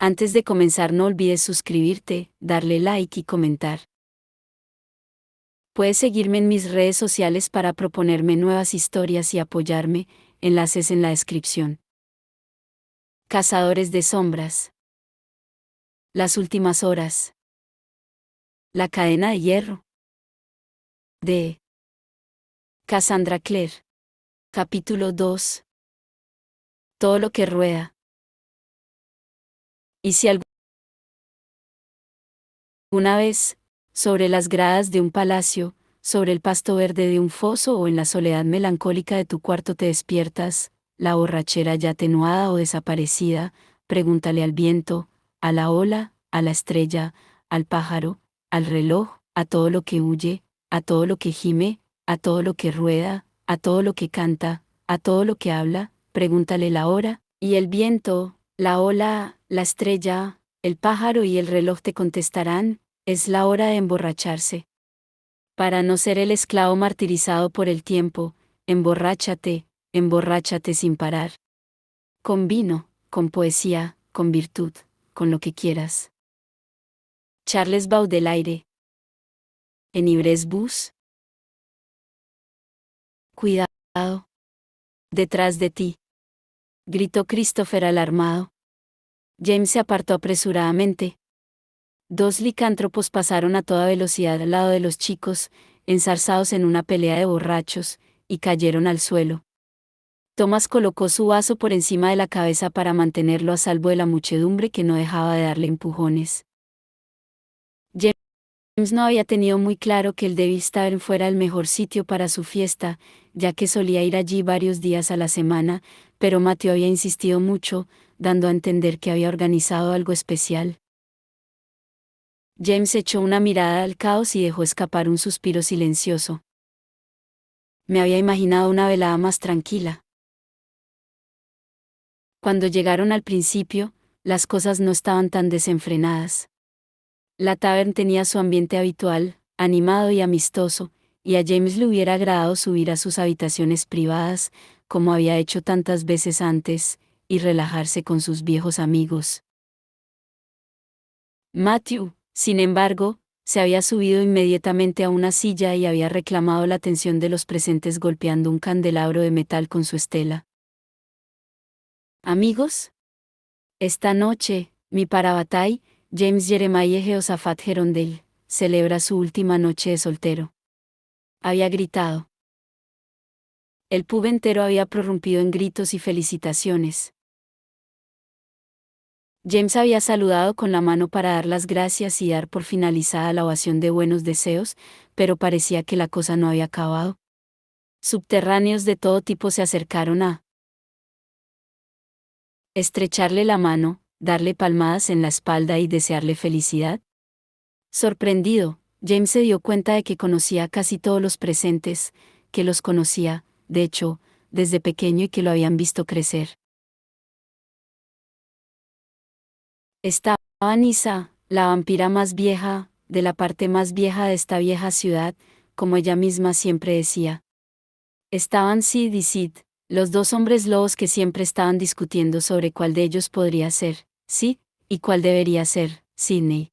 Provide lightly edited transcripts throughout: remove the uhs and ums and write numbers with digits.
Antes de comenzar no olvides suscribirte, darle like y comentar. Puedes seguirme en mis redes sociales para proponerme nuevas historias y apoyarme, enlaces en la descripción. Cazadores de sombras. Las últimas horas. La cadena de hierro. De Cassandra Clare. Capítulo 2. Todo lo que rueda. Y si alguna vez, sobre las gradas de un palacio, sobre el pasto verde de un foso o en la soledad melancólica de tu cuarto te despiertas, la borrachera ya atenuada o desaparecida, pregúntale al viento, a la ola, a la estrella, al pájaro, al reloj, a todo lo que huye, a todo lo que gime, a todo lo que rueda, a todo lo que canta, a todo lo que habla, pregúntale la hora, y el viento, la ola, la estrella, el pájaro y el reloj te contestarán, es la hora de emborracharse. Para no ser el esclavo martirizado por el tiempo, emborráchate, emborráchate sin parar. Con vino, con poesía, con virtud, con lo que quieras. Charles Baudelaire. En Ibres-Bus. Cuidado. Detrás de ti. Gritó Christopher alarmado. James se apartó apresuradamente. Dos licántropos pasaron a toda velocidad al lado de los chicos, enzarzados en una pelea de borrachos, y cayeron al suelo. Thomas colocó su vaso por encima de la cabeza para mantenerlo a salvo de la muchedumbre que no dejaba de darle empujones. James no había tenido muy claro que el Devil's Tavern fuera el mejor sitio para su fiesta, ya que solía ir allí varios días a la semana, pero Matthew había insistido mucho, dando a entender que había organizado algo especial. James echó una mirada al caos y dejó escapar un suspiro silencioso. Me había imaginado una velada más tranquila. Cuando llegaron al principio, las cosas no estaban tan desenfrenadas. La tavern tenía su ambiente habitual, animado y amistoso, y a James le hubiera agradado subir a sus habitaciones privadas, como había hecho tantas veces antes, y relajarse con sus viejos amigos. Matthew, sin embargo, se había subido inmediatamente a una silla y había reclamado la atención de los presentes golpeando un candelabro de metal con su estela. Amigos, esta noche, mi Parabatai, James Jeremiah Jehoshaphat Gerondale, celebra su última noche de soltero. Había gritado. El pub entero había prorrumpido en gritos y felicitaciones. James había saludado con la mano para dar las gracias y dar por finalizada la ovación de buenos deseos, pero parecía que la cosa no había acabado. Subterráneos de todo tipo se acercaron a estrecharle la mano, darle palmadas en la espalda y desearle felicidad. Sorprendido, James se dio cuenta de que conocía a casi todos los presentes, que los conocía, de hecho, desde pequeño y que lo habían visto crecer. Estaba Nisa, la vampira más vieja, de la parte más vieja de esta vieja ciudad, como ella misma siempre decía. Estaban Sid y Sid, los dos hombres lobos que siempre estaban discutiendo sobre cuál de ellos podría ser Sid, y cuál debería ser Sidney.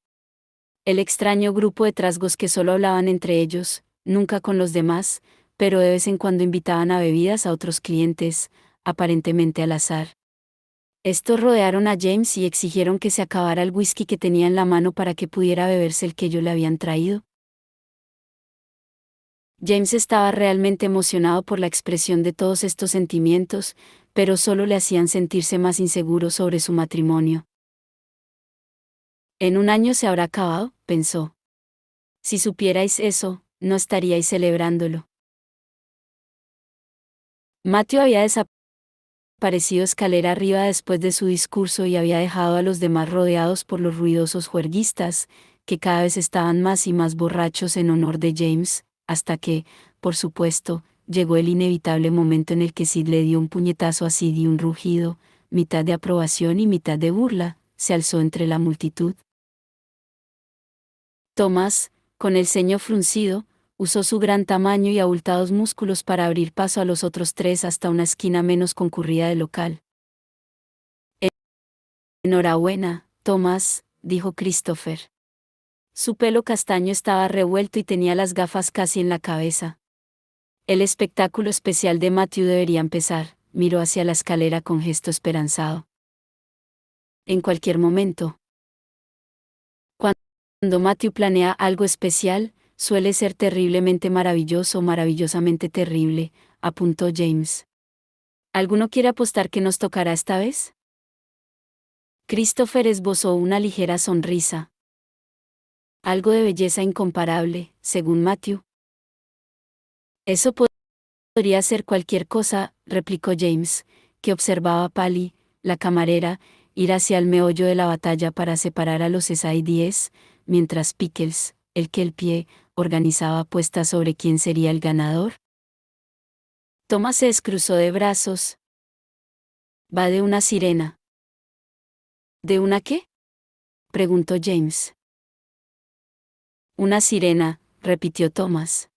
El extraño grupo de trasgos que solo hablaban entre ellos, nunca con los demás, pero de vez en cuando invitaban a bebidas a otros clientes, aparentemente al azar. Estos rodearon a James y exigieron que se acabara el whisky que tenía en la mano para que pudiera beberse el que ellos le habían traído. James estaba realmente emocionado por la expresión de todos estos sentimientos, pero solo le hacían sentirse más inseguro sobre su matrimonio. En un año se habrá acabado, pensó. Si supierais eso, no estaríais celebrándolo. Matthew había desaparecido escalera arriba después de su discurso y había dejado a los demás rodeados por los ruidosos juerguistas, que cada vez estaban más y más borrachos en honor de James, hasta que, por supuesto, llegó el inevitable momento en el que Sid le dio un puñetazo a Sid y un rugido, mitad de aprobación y mitad de burla, se alzó entre la multitud. Thomas, con el ceño fruncido, usó su gran tamaño y abultados músculos para abrir paso a los otros tres hasta una esquina menos concurrida del local. Enhorabuena, Tomás, dijo Christopher. Su pelo castaño estaba revuelto y tenía las gafas casi en la cabeza. El espectáculo especial de Matthew debería empezar. Miró hacia la escalera con gesto esperanzado. En cualquier momento. Cuando Matthew planea algo especial, suele ser terriblemente maravilloso o maravillosamente terrible, apuntó James. ¿Alguno quiere apostar que nos tocará esta vez? Christopher esbozó una ligera sonrisa. Algo de belleza incomparable, según Matthew. Eso podría ser cualquier cosa, replicó James, que observaba a Pally, la camarera, ir hacia el meollo de la batalla para separar a los SI-10, mientras Pickles, el Kelpie, organizaba apuestas sobre quién sería el ganador. Thomas se descruzó de brazos. Va de una sirena. ¿De una qué? Preguntó James. Una sirena, repitió Thomas.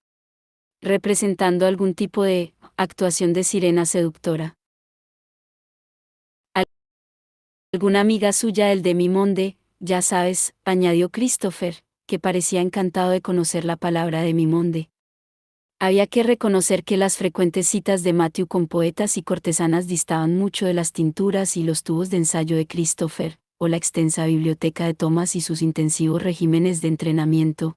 Representando algún tipo de actuación de sirena seductora. Alguna amiga suya del Demimonde, ya sabes, añadió Christopher, que parecía encantado de conocer la palabra Demimonde. Había que reconocer que las frecuentes citas de Matthew con poetas y cortesanas distaban mucho de las tinturas y los tubos de ensayo de Christopher, o la extensa biblioteca de Thomas y sus intensivos regímenes de entrenamiento.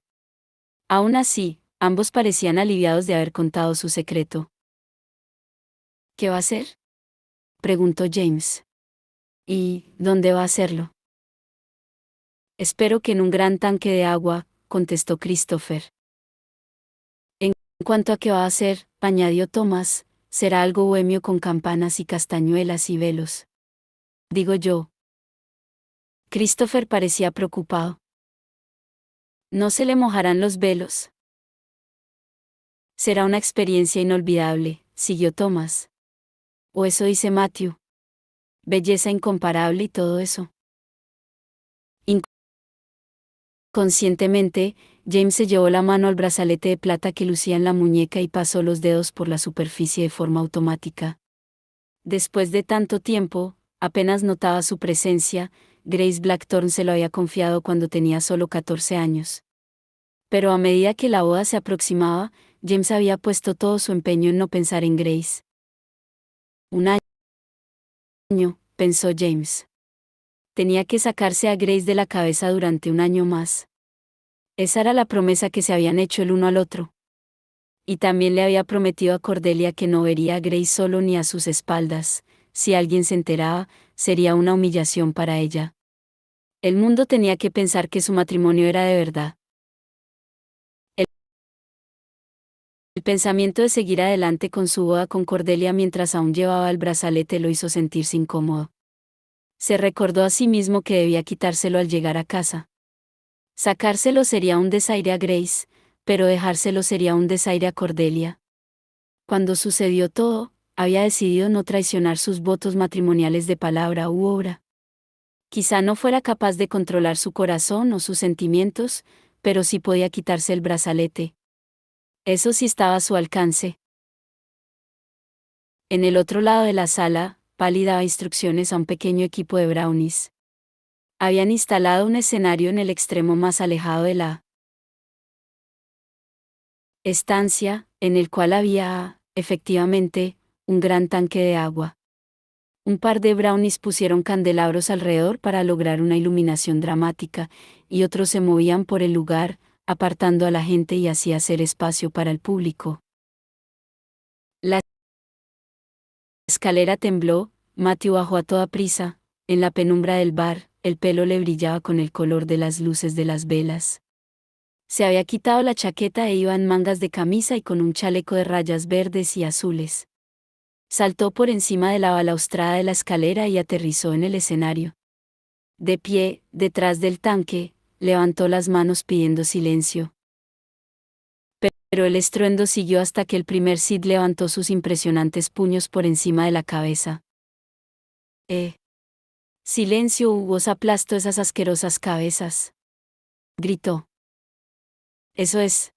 Aún así, ambos parecían aliviados de haber contado su secreto. ¿Qué va a hacer?, preguntó James. ¿Y dónde va a hacerlo? Espero que en un gran tanque de agua, contestó Christopher. En cuanto a qué va a hacer, añadió Thomas, será algo bohemio con campanas y castañuelas y velos. Digo yo. Christopher parecía preocupado. No se le mojarán los velos. Será una experiencia inolvidable, siguió Thomas. O eso dice Matthew. Belleza incomparable y todo eso. Conscientemente, James se llevó la mano al brazalete de plata que lucía en la muñeca y pasó los dedos por la superficie de forma automática. Después de tanto tiempo, apenas notaba su presencia. Grace Blackthorne se lo había confiado cuando tenía solo 14 años. Pero a medida que la boda se aproximaba, James había puesto todo su empeño en no pensar en Grace. Un año, pensó James. Tenía que sacarse a Grace de la cabeza durante un año más. Esa era la promesa que se habían hecho el uno al otro. Y también le había prometido a Cordelia que no vería a Grace solo ni a sus espaldas. Si alguien se enteraba, sería una humillación para ella. El mundo tenía que pensar que su matrimonio era de verdad. El pensamiento de seguir adelante con su boda con Cordelia mientras aún llevaba el brazalete lo hizo sentirse incómodo. Se recordó a sí mismo que debía quitárselo al llegar a casa. Sacárselo sería un desaire a Grace, pero dejárselo sería un desaire a Cordelia. Cuando sucedió todo, había decidido no traicionar sus votos matrimoniales de palabra u obra. Quizá no fuera capaz de controlar su corazón o sus sentimientos, pero sí podía quitarse el brazalete. Eso sí estaba a su alcance. En el otro lado de la sala, Pally daba instrucciones a un pequeño equipo de brownies. Habían instalado un escenario en el extremo más alejado de la estancia, en el cual había, efectivamente, un gran tanque de agua. Un par de brownies pusieron candelabros alrededor para lograr una iluminación dramática, y otros se movían por el lugar, apartando a la gente y así hacer espacio para el público. La escalera tembló, Matthew bajó a toda prisa. En la penumbra del bar, el pelo le brillaba con el color de las luces de las velas. Se había quitado la chaqueta e iba en mangas de camisa y con un chaleco de rayas verdes y azules. Saltó por encima de la balaustrada de la escalera y aterrizó en el escenario. De pie, detrás del tanque, levantó las manos pidiendo silencio. Pero el estruendo siguió hasta que el primer Sith levantó sus impresionantes puños por encima de la cabeza. Silencio u os aplasto esas asquerosas cabezas. Gritó. Eso es.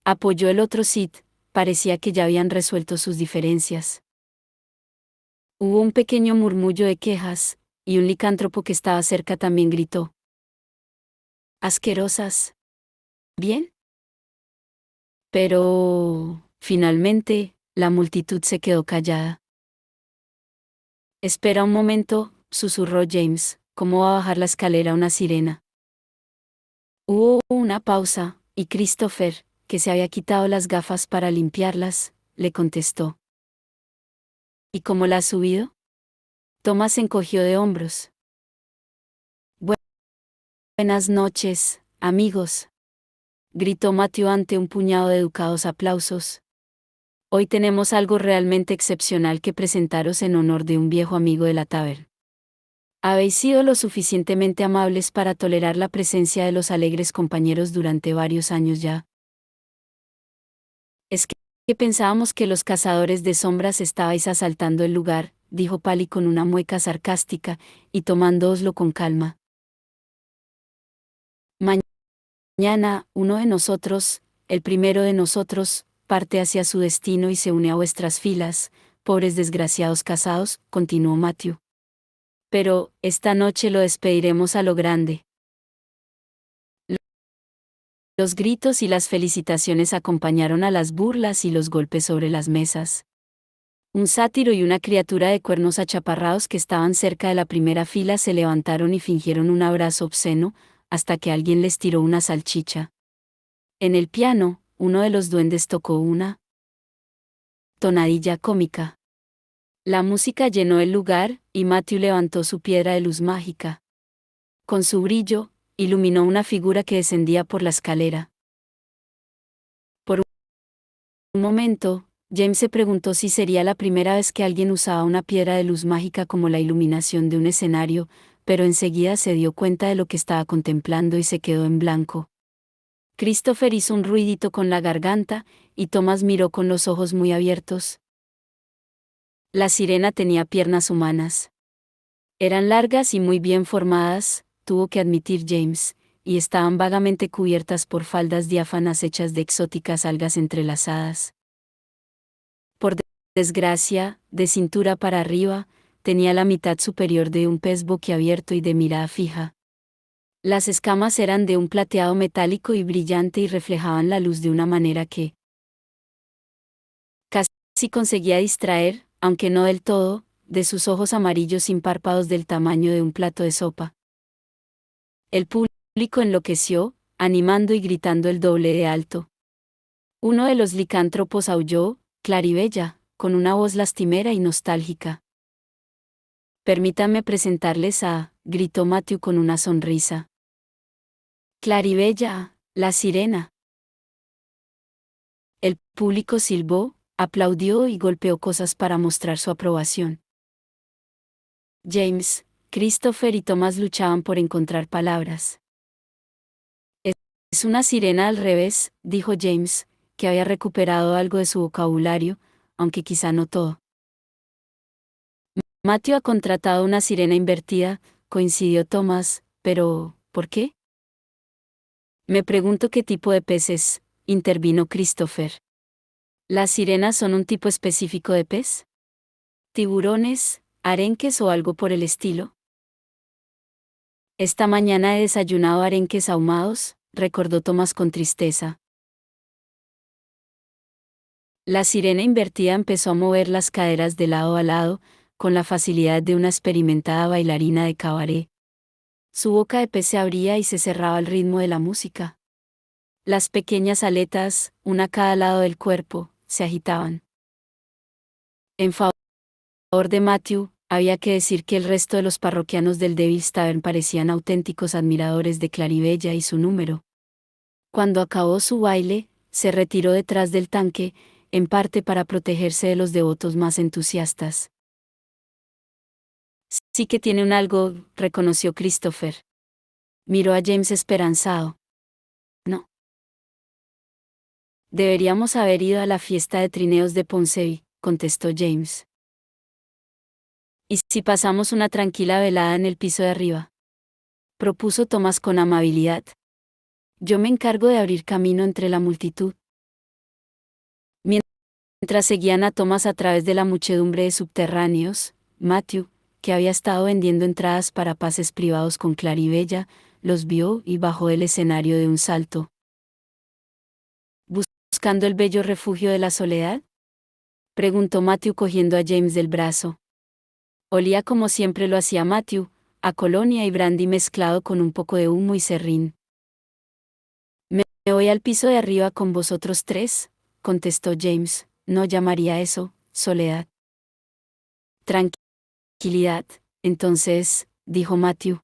Apoyó el otro Sith, parecía que ya habían resuelto sus diferencias. Hubo un pequeño murmullo de quejas, y un licántropo que estaba cerca también gritó. Asquerosas. ¿Bien? Pero, finalmente, la multitud se quedó callada. Espera un momento, susurró James, ¿cómo va a bajar la escalera una sirena? Hubo una pausa, y Christopher, que se había quitado las gafas para limpiarlas, le contestó. ¿Y cómo la has subido? Thomas se encogió de hombros. Buenas noches, amigos, gritó Matthew ante un puñado de educados aplausos. Hoy tenemos algo realmente excepcional que presentaros en honor de un viejo amigo de la taberna. Habéis sido lo suficientemente amables para tolerar la presencia de los alegres compañeros durante varios años ya. Es que pensábamos que los cazadores de sombras estabais asaltando el lugar, dijo Pali con una mueca sarcástica, y tomándooslo con calma. Mañana, uno de nosotros, el primero de nosotros, parte hacia su destino y se une a vuestras filas, pobres desgraciados casados, continuó Matthew. Pero, esta noche lo despediremos a lo grande. Los gritos y las felicitaciones acompañaron a las burlas y los golpes sobre las mesas. Un sátiro y una criatura de cuernos achaparrados que estaban cerca de la primera fila se levantaron y fingieron un abrazo obsceno, hasta que alguien les tiró una salchicha. En el piano, uno de los duendes tocó una tonadilla cómica. La música llenó el lugar, y Matthew levantó su piedra de luz mágica. Con su brillo, iluminó una figura que descendía por la escalera. Por un momento, James se preguntó si sería la primera vez que alguien usaba una piedra de luz mágica como la iluminación de un escenario, pero enseguida se dio cuenta de lo que estaba contemplando y se quedó en blanco. Christopher hizo un ruidito con la garganta, y Thomas miró con los ojos muy abiertos. La sirena tenía piernas humanas. Eran largas y muy bien formadas, tuvo que admitir James, y estaban vagamente cubiertas por faldas diáfanas hechas de exóticas algas entrelazadas. Por desgracia, de cintura para arriba, tenía la mitad superior de un pez boquiabierto y de mirada fija. Las escamas eran de un plateado metálico y brillante y reflejaban la luz de una manera que casi conseguía distraer, aunque no del todo, de sus ojos amarillos sin párpados del tamaño de un plato de sopa. El público enloqueció, animando y gritando el doble de alto. Uno de los licántropos aulló, Claribella, con una voz lastimera y nostálgica. Permítanme presentarles a, gritó Matthew con una sonrisa. Claribella, la sirena. El público silbó, aplaudió y golpeó cosas para mostrar su aprobación. James, Christopher y Thomas luchaban por encontrar palabras. Es una sirena al revés, dijo James, que había recuperado algo de su vocabulario, aunque quizá no todo. Matthew ha contratado una sirena invertida, coincidió Thomas, pero, ¿por qué? Me pregunto qué tipo de peces, intervino Christopher. ¿Las sirenas son un tipo específico de pez? ¿Tiburones, arenques o algo por el estilo? Esta mañana he desayunado arenques ahumados, recordó Thomas con tristeza. La sirena invertida empezó a mover las caderas de lado a lado, con la facilidad de una experimentada bailarina de cabaret. Su boca de pez se abría y se cerraba al ritmo de la música. Las pequeñas aletas, una a cada lado del cuerpo, se agitaban. En favor de Matthew, había que decir que el resto de los parroquianos del Devil's Tavern parecían auténticos admiradores de Claribella y su número. Cuando acabó su baile, se retiró detrás del tanque, en parte para protegerse de los devotos más entusiastas. Sí que tiene un algo, reconoció Christopher. Miró a James esperanzado. No. Deberíamos haber ido a la fiesta de trineos de Ponsey, contestó James. ¿Y si pasamos una tranquila velada en el piso de arriba? Propuso Thomas con amabilidad. Yo me encargo de abrir camino entre la multitud. Mientras seguían a Thomas a través de la muchedumbre de subterráneos, Matthew, que había estado vendiendo entradas para pases privados con Claribella, los vio y bajó del escenario de un salto. ¿Buscando el bello refugio de la soledad?, preguntó Matthew cogiendo a James del brazo. Olía como siempre lo hacía Matthew, a colonia y brandy mezclado con un poco de humo y serrín. Me voy al piso de arriba con vosotros tres, contestó James. No llamaría eso soledad. Tranquilidad, entonces, dijo Matthew.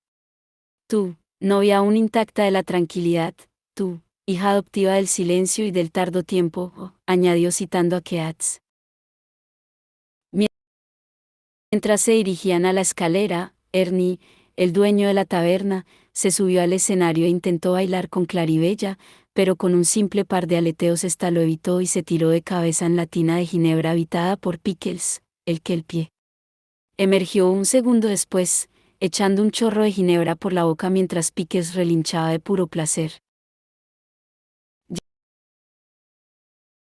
Tú, novia aún intacta de la tranquilidad, tú, hija adoptiva del silencio y del tardo tiempo, añadió citando a Keats. Mientras se dirigían a la escalera, Ernie, el dueño de la taberna, se subió al escenario e intentó bailar con Claribella, pero con un simple par de aleteos ésta lo evitó y se tiró de cabeza en la tina de ginebra habitada por Pickles, el kelpie. Emergió un segundo después, echando un chorro de ginebra por la boca mientras Pickles relinchaba de puro placer.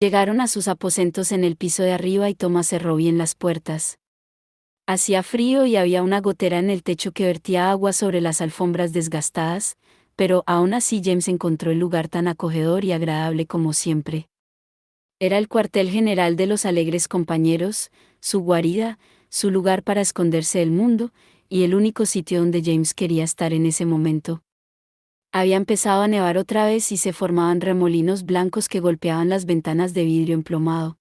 Llegaron a sus aposentos en el piso de arriba y Thomas cerró bien las puertas. Hacía frío y había una gotera en el techo que vertía agua sobre las alfombras desgastadas, pero aún así James encontró el lugar tan acogedor y agradable como siempre. Era el cuartel general de los alegres compañeros, su guarida, su lugar para esconderse del mundo, y el único sitio donde James quería estar en ese momento. Había empezado a nevar otra vez y se formaban remolinos blancos que golpeaban las ventanas de vidrio emplomado.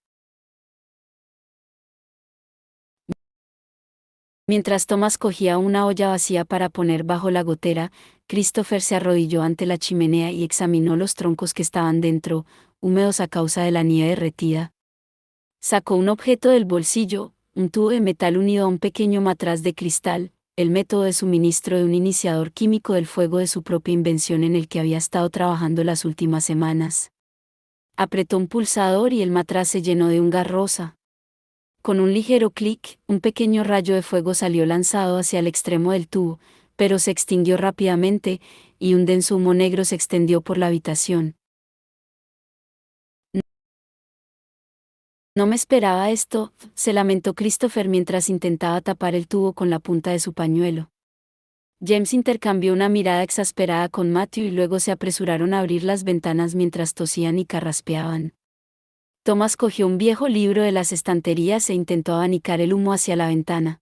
Mientras Thomas cogía una olla vacía para poner bajo la gotera, Christopher se arrodilló ante la chimenea y examinó los troncos que estaban dentro, húmedos a causa de la nieve derretida. Sacó un objeto del bolsillo, un tubo de metal unido a un pequeño matraz de cristal, el método de suministro de un iniciador químico del fuego de su propia invención en el que había estado trabajando las últimas semanas. Apretó un pulsador y el matraz se llenó de un gas rosa. Con un ligero clic, un pequeño rayo de fuego salió lanzado hacia el extremo del tubo, pero se extinguió rápidamente, y un denso humo negro se extendió por la habitación. No me esperaba esto, se lamentó Christopher mientras intentaba tapar el tubo con la punta de su pañuelo. James intercambió una mirada exasperada con Matthew y luego se apresuraron a abrir las ventanas mientras tosían y carraspeaban. Thomas cogió un viejo libro de las estanterías e intentó abanicar el humo hacia la ventana.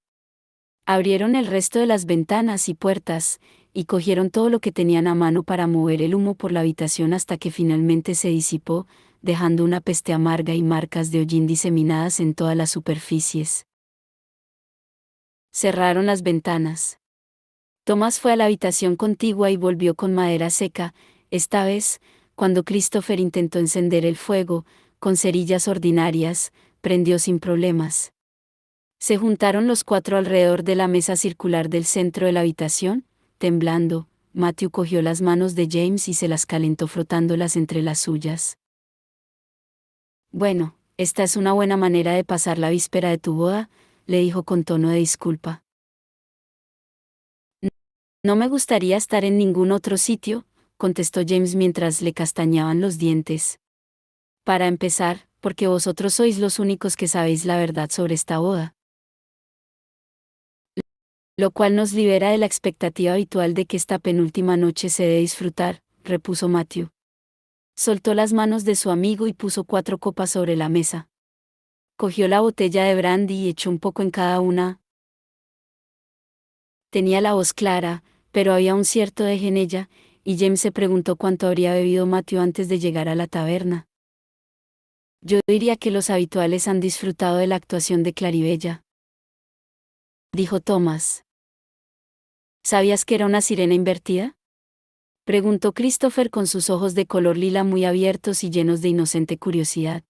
Abrieron el resto de las ventanas y puertas, y cogieron todo lo que tenían a mano para mover el humo por la habitación hasta que finalmente se disipó, dejando una peste amarga y marcas de hollín diseminadas en todas las superficies. Cerraron las ventanas. Thomas fue a la habitación contigua y volvió con madera seca, esta vez, cuando Christopher intentó encender el fuego, con cerillas ordinarias, prendió sin problemas. Se juntaron los cuatro alrededor de la mesa circular del centro de la habitación, temblando. Matthew cogió las manos de James y se las calentó frotándolas entre las suyas. Bueno, esta es una buena manera de pasar la víspera de tu boda, le dijo con tono de disculpa. No me gustaría estar en ningún otro sitio, contestó James mientras le castañaban los dientes. Para empezar, porque vosotros sois los únicos que sabéis la verdad sobre esta boda. Lo cual nos libera de la expectativa habitual de que esta penúltima noche se dé disfrutar, repuso Matthew. Soltó las manos de su amigo y puso 4 copas sobre la mesa. Cogió la botella de brandy y echó un poco en cada una. Tenía la voz clara, pero había un cierto deje en ella, y James se preguntó cuánto habría bebido Matthew antes de llegar a la taberna. Yo diría que los habituales han disfrutado de la actuación de Claribella, dijo Thomas. ¿Sabías que era una sirena invertida?, preguntó Christopher con sus ojos de color lila muy abiertos y llenos de inocente curiosidad.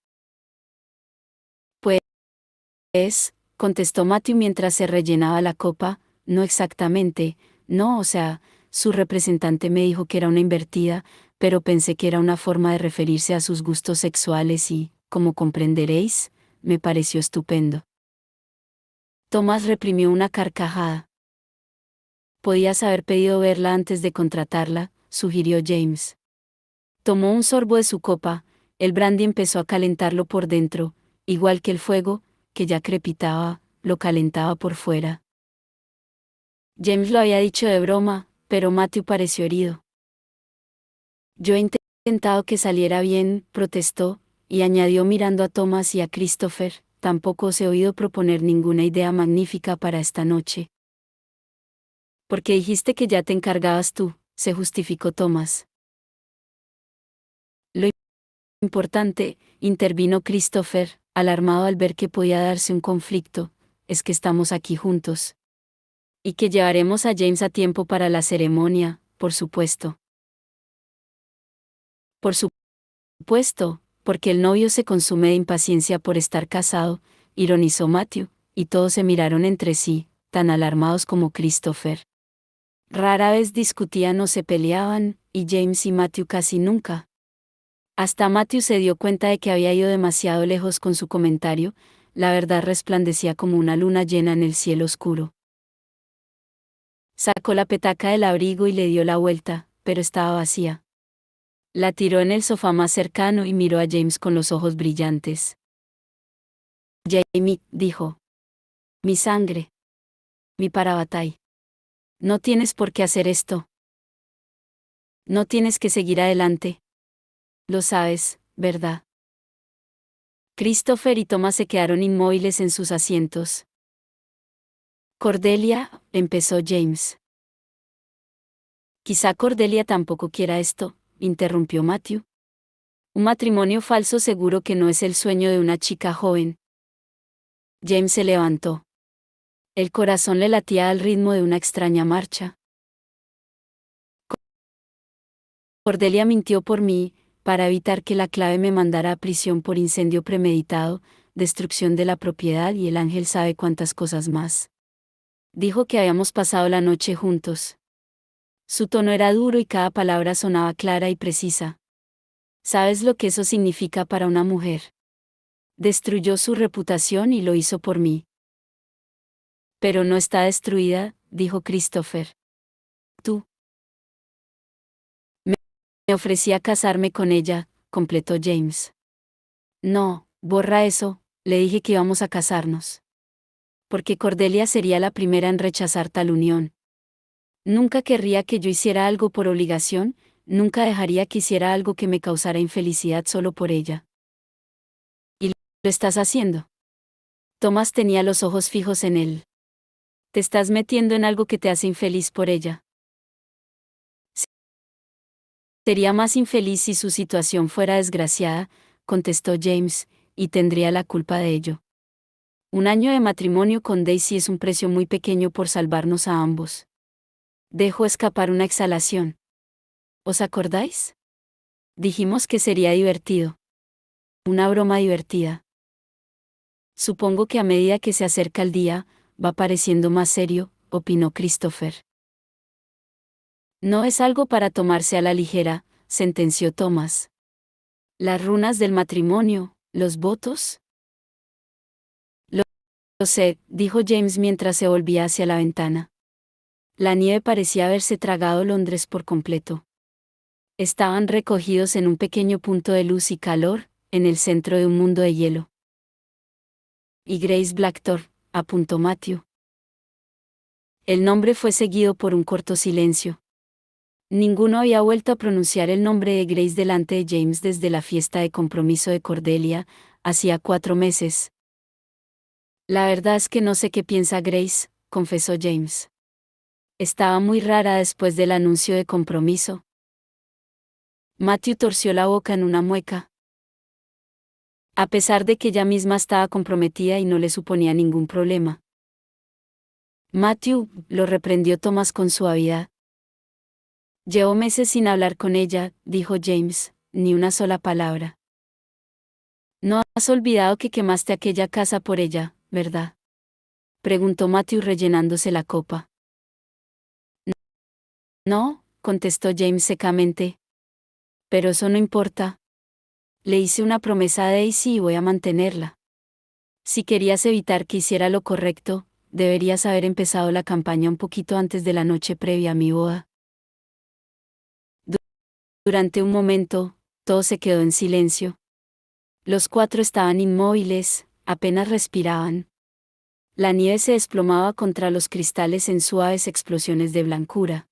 Pues, contestó Matthew mientras se rellenaba la copa, no exactamente, no, o sea, su representante me dijo que era una invertida, pero pensé que era una forma de referirse a sus gustos sexuales y, como comprenderéis, me pareció estupendo. Thomas reprimió una carcajada. Podías haber pedido verla antes de contratarla, sugirió James. Tomó un sorbo de su copa, el brandy empezó a calentarlo por dentro, igual que el fuego, que ya crepitaba, lo calentaba por fuera. James lo había dicho de broma, pero Matthew pareció herido. Yo he intentado que saliera bien, protestó, y añadió mirando a Thomas y a Christopher, tampoco os he oído proponer ninguna idea magnífica para esta noche. Porque dijiste que ya te encargabas tú, se justificó Thomas. Lo importante, intervino Christopher, alarmado al ver que podía darse un conflicto, es que estamos aquí juntos. Y que llevaremos a James a tiempo para la ceremonia, por supuesto. Por supuesto, porque el novio se consume de impaciencia por estar casado, ironizó Matthew, y todos se miraron entre sí, tan alarmados como Christopher. Rara vez discutían o se peleaban, y James y Matthew casi nunca. Hasta Matthew se dio cuenta de que había ido demasiado lejos con su comentario, la verdad resplandecía como una luna llena en el cielo oscuro. Sacó la petaca del abrigo y le dio la vuelta, pero estaba vacía. La tiró en el sofá más cercano y miró a James con los ojos brillantes. Jamie, dijo. Mi sangre. Mi Parabatai. No tienes por qué hacer esto. No tienes que seguir adelante. Lo sabes, ¿verdad? Christopher y Thomas se quedaron inmóviles en sus asientos. Cordelia, empezó James. Quizá Cordelia tampoco quiera esto, interrumpió Matthew. Un matrimonio falso seguro que no es el sueño de una chica joven. James se levantó. El corazón le latía al ritmo de una extraña marcha. Cordelia mintió por mí, para evitar que la clave me mandara a prisión por incendio premeditado, destrucción de la propiedad y el ángel sabe cuántas cosas más. Dijo que habíamos pasado la noche juntos. Su tono era duro y cada palabra sonaba clara y precisa. ¿Sabes lo que eso significa para una mujer? Destruyó su reputación y lo hizo por mí. Pero no está destruida, dijo Christopher. Tú. Me ofrecía casarme con ella, completó James. No, borra eso, le dije que íbamos a casarnos. Porque Cordelia sería la primera en rechazar tal unión. Nunca querría que yo hiciera algo por obligación, nunca dejaría que hiciera algo que me causara infelicidad solo por ella. ¿Y lo estás haciendo? Thomas tenía los ojos fijos en él. Te estás metiendo en algo que te hace infeliz por ella. Sería más infeliz si su situación fuera desgraciada, contestó James, y tendría la culpa de ello. Un año de matrimonio con Daisy es un precio muy pequeño por salvarnos a ambos. Dejó escapar una exhalación. ¿Os acordáis? Dijimos que sería divertido. Una broma divertida. Supongo que a medida que se acerca el día, va pareciendo más serio, opinó Christopher. No es algo para tomarse a la ligera, sentenció Thomas. Las runas del matrimonio, los votos. Lo sé, dijo James mientras se volvía hacia la ventana. La nieve parecía haberse tragado Londres por completo. Estaban recogidos en un pequeño punto de luz y calor, en el centro de un mundo de hielo. Y Grace Blackthorne, apuntó Matthew. El nombre fue seguido por un corto silencio. Ninguno había vuelto a pronunciar el nombre de Grace delante de James desde la fiesta de compromiso de Cordelia, hacía 4 meses. La verdad es que no sé qué piensa Grace, confesó James. Estaba muy rara después del anuncio de compromiso. Matthew torció la boca en una mueca. A pesar de que ella misma estaba comprometida y no le suponía ningún problema. Matthew, lo reprendió Thomas con suavidad. Llevo meses sin hablar con ella, dijo James, ni una sola palabra. No has olvidado que quemaste aquella casa por ella, ¿verdad? Preguntó Matthew rellenándose la copa. No, contestó James secamente. Pero eso no importa. Le hice una promesa a Daisy y voy a mantenerla. Si querías evitar que hiciera lo correcto, deberías haber empezado la campaña un poquito antes de la noche previa a mi boda. Durante un momento, todo se quedó en silencio. Los 4 estaban inmóviles, apenas respiraban. La nieve se desplomaba contra los cristales en suaves explosiones de blancura.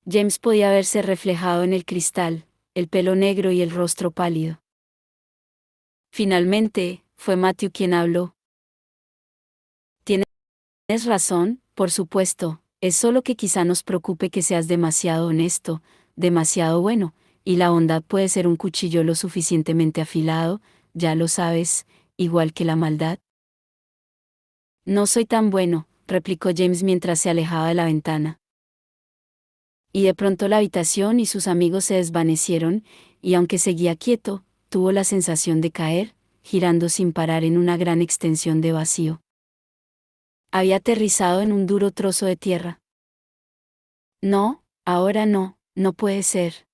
James podía verse reflejado en el cristal, el pelo negro y el rostro pálido. Finalmente, fue Matthew quien habló. Tienes razón, por supuesto, es solo que quizá nos preocupe que seas demasiado honesto, demasiado bueno, y la bondad puede ser un cuchillo lo suficientemente afilado, ya lo sabes, igual que la maldad. No soy tan bueno, replicó James mientras se alejaba de la ventana. Y de pronto la habitación y sus amigos se desvanecieron, y aunque seguía quieto, tuvo la sensación de caer, girando sin parar en una gran extensión de vacío. Había aterrizado en un duro trozo de tierra. No, ahora no, no puede ser.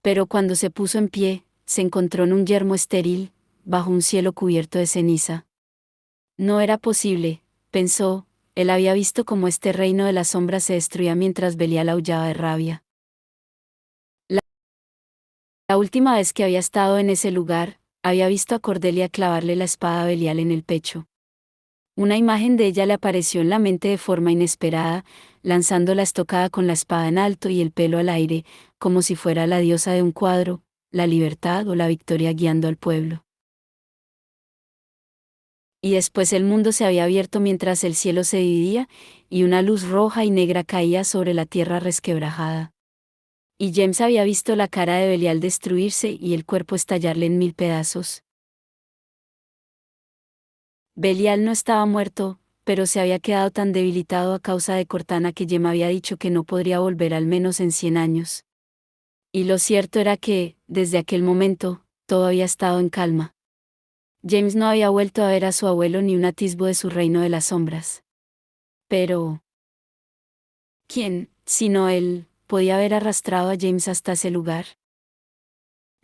Pero cuando se puso en pie, se encontró en un yermo estéril, bajo un cielo cubierto de ceniza. No era posible, pensó, él había visto cómo este reino de las sombras se destruía mientras Belial aullaba de rabia. La última vez que había estado en ese lugar, había visto a Cordelia clavarle la espada a Belial en el pecho. Una imagen de ella le apareció en la mente de forma inesperada, lanzando la estocada con la espada en alto y el pelo al aire, como si fuera la diosa de un cuadro, la libertad o la victoria guiando al pueblo. Y después el mundo se había abierto mientras el cielo se dividía, y una luz roja y negra caía sobre la tierra resquebrajada. Y James había visto la cara de Belial destruirse y el cuerpo estallarle en 1000 pedazos. Belial no estaba muerto, pero se había quedado tan debilitado a causa de Cortana que Jem había dicho que no podría volver al menos en 100 años. Y lo cierto era que, desde aquel momento, todo había estado en calma. James no había vuelto a ver a su abuelo ni un atisbo de su reino de las sombras. Pero ¿quién, sino él, podía haber arrastrado a James hasta ese lugar?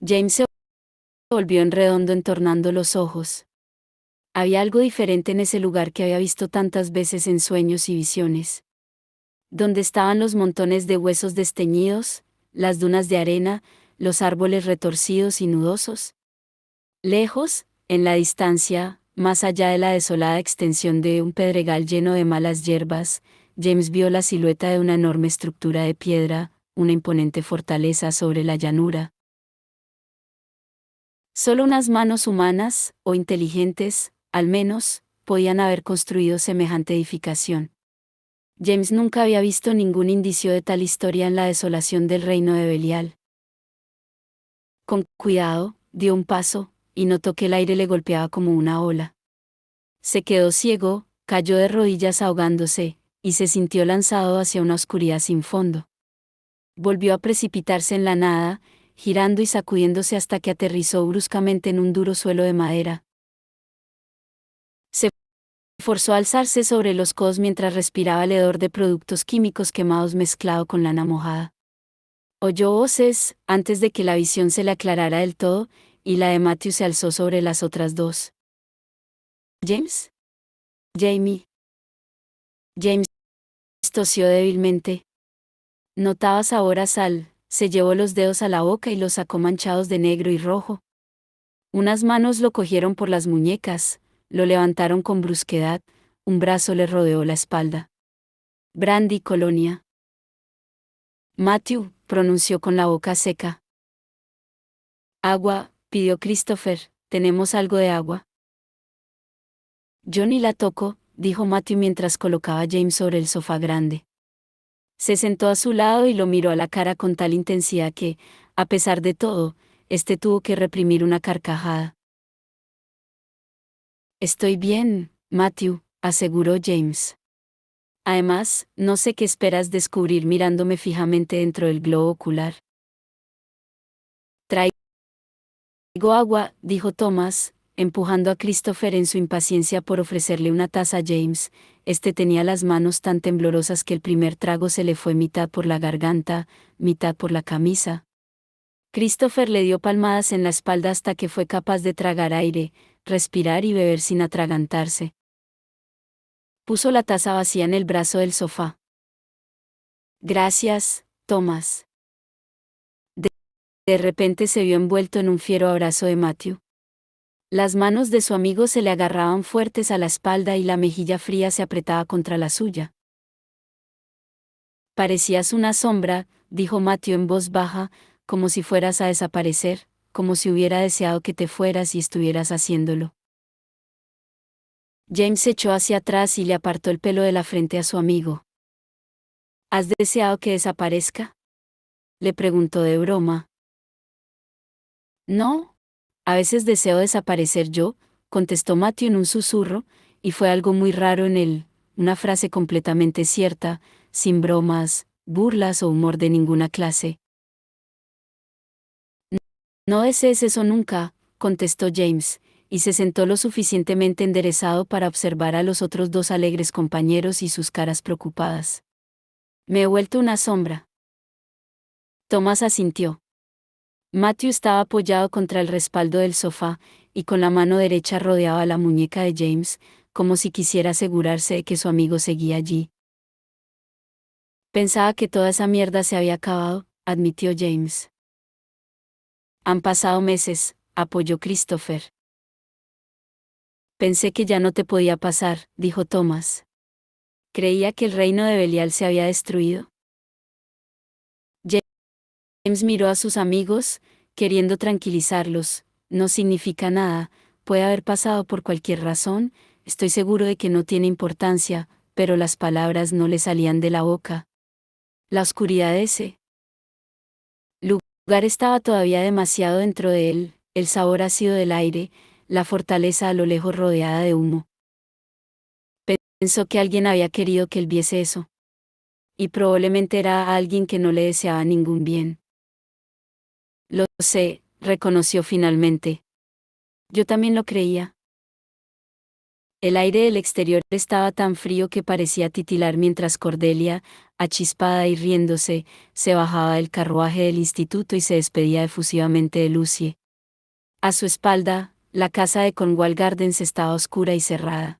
James se volvió en redondo entornando los ojos. Había algo diferente en ese lugar que había visto tantas veces en sueños y visiones. Donde estaban los montones de huesos desteñidos, las dunas de arena, los árboles retorcidos y nudosos. Lejos, en la distancia, más allá de la desolada extensión de un pedregal lleno de malas hierbas, James vio la silueta de una enorme estructura de piedra, una imponente fortaleza sobre la llanura. Solo unas manos humanas, o inteligentes, al menos, podían haber construido semejante edificación. James nunca había visto ningún indicio de tal historia en la desolación del reino de Belial. Con cuidado, dio un paso, y notó que el aire le golpeaba como una ola. Se quedó ciego, cayó de rodillas ahogándose, y se sintió lanzado hacia una oscuridad sin fondo. Volvió a precipitarse en la nada, girando y sacudiéndose hasta que aterrizó bruscamente en un duro suelo de madera. Se forzó a alzarse sobre los codos mientras respiraba el hedor de productos químicos quemados mezclado con lana mojada. Oyó voces, antes de que la visión se le aclarara del todo, y la de Matthew se alzó sobre las otras dos. ¿James? Jamie. James tosió débilmente. Notaba sabor a sal, se llevó los dedos a la boca y los sacó manchados de negro y rojo. Unas manos lo cogieron por las muñecas, lo levantaron con brusquedad, un brazo le rodeó la espalda. Brandy Colonia. Matthew, pronunció con la boca seca. Agua, pidió Christopher, ¿tenemos algo de agua? Yo ni la toco, dijo Matthew mientras colocaba a James sobre el sofá grande. Se sentó a su lado y lo miró a la cara con tal intensidad que, a pesar de todo, tuvo que reprimir una carcajada. Estoy bien, Matthew, aseguró James. Además, no sé qué esperas descubrir mirándome fijamente dentro del globo ocular. Traigo agua, dijo Thomas, empujando a Christopher en su impaciencia por ofrecerle una taza a James. Tenía las manos tan temblorosas que el primer trago se le fue mitad por la garganta, mitad por la camisa. Christopher le dio palmadas en la espalda hasta que fue capaz de tragar aire, respirar y beber sin atragantarse. Puso la taza vacía en el brazo del sofá. Gracias, Thomas. De repente se vio envuelto en un fiero abrazo de Matthew. Las manos de su amigo se le agarraban fuertes a la espalda y la mejilla fría se apretaba contra la suya. Parecías una sombra, dijo Matthew en voz baja, como si fueras a desaparecer, como si hubiera deseado que te fueras y estuvieras haciéndolo. James se echó hacia atrás y le apartó el pelo de la frente a su amigo. ¿Has deseado que desaparezca?, le preguntó de broma. No. A veces deseo desaparecer yo, contestó Matthew en un susurro, y fue algo muy raro en él, una frase completamente cierta, sin bromas, burlas o humor de ninguna clase. No desees eso nunca, contestó James, y se sentó lo suficientemente enderezado para observar a los otros dos alegres compañeros y sus caras preocupadas. Me he vuelto una sombra. Thomas asintió. Matthew estaba apoyado contra el respaldo del sofá, y con la mano derecha rodeaba la muñeca de James, como si quisiera asegurarse de que su amigo seguía allí. Pensaba que toda esa mierda se había acabado, admitió James. Han pasado meses, apoyó Christopher. Pensé que ya no te podía pasar, dijo Thomas. Creía que el reino de Belial se había destruido. James miró a sus amigos, queriendo tranquilizarlos. No significa nada, puede haber pasado por cualquier razón, estoy seguro de que no tiene importancia, pero las palabras no le salían de la boca. La oscuridad de ese lugar estaba todavía demasiado dentro de él, el sabor ácido del aire, la fortaleza a lo lejos rodeada de humo. Pensó que alguien había querido que él viese eso. Y probablemente era alguien que no le deseaba ningún bien. Lo sé, reconoció finalmente. Yo también lo creía. El aire del exterior estaba tan frío que parecía titilar mientras Cordelia, achispada y riéndose, se bajaba del carruaje del instituto y se despedía efusivamente de Lucie. A su espalda, la casa de Cornwall Gardens estaba oscura y cerrada.